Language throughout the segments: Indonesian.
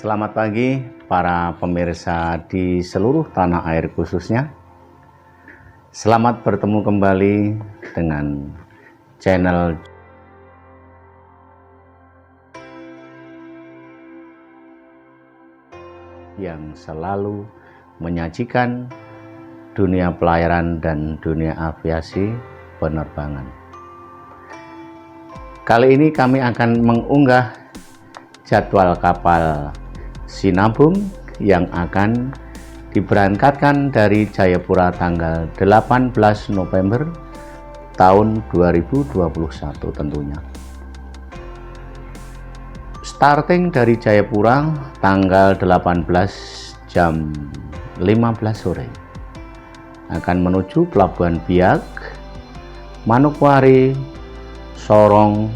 Selamat pagi para pemirsa di seluruh tanah air khususnya. Selamat bertemu kembali dengan channel yang selalu menyajikan dunia pelayaran dan dunia aviasi penerbangan. Kali ini kami akan mengunggah jadwal kapal Sinabung yang akan diberangkatkan dari Jayapura tanggal 18 November tahun 2021 tentunya. Starting dari Jayapura tanggal 18 jam 15 sore akan menuju Pelabuhan Biak, Manokwari, Sorong,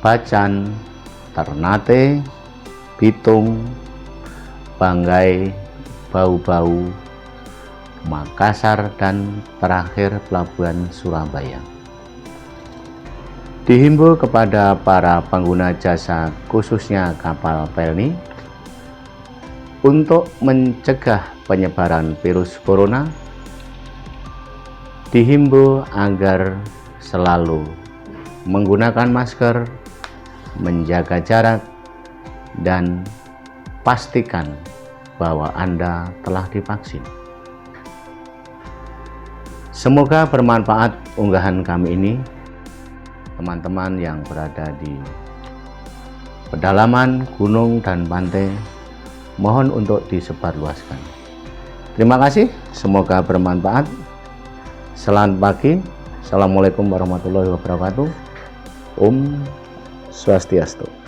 Bacan, Ternate, Bitung, Banggai, Bau-Bau, Makassar, dan terakhir Pelabuhan Surabaya. Dihimbau kepada para pengguna jasa khususnya kapal Pelni untuk mencegah penyebaran virus corona, dihimbau agar selalu menggunakan masker, menjaga jarak, dan pastikan bahwa Anda telah divaksin. Semoga bermanfaat unggahan kami ini. Teman-teman yang berada di pedalaman, gunung, dan pantai, mohon untuk disebarluaskan. Terima kasih, semoga bermanfaat. Selamat pagi. Assalamualaikum warahmatullahi wabarakatuh. Om Swastiastu.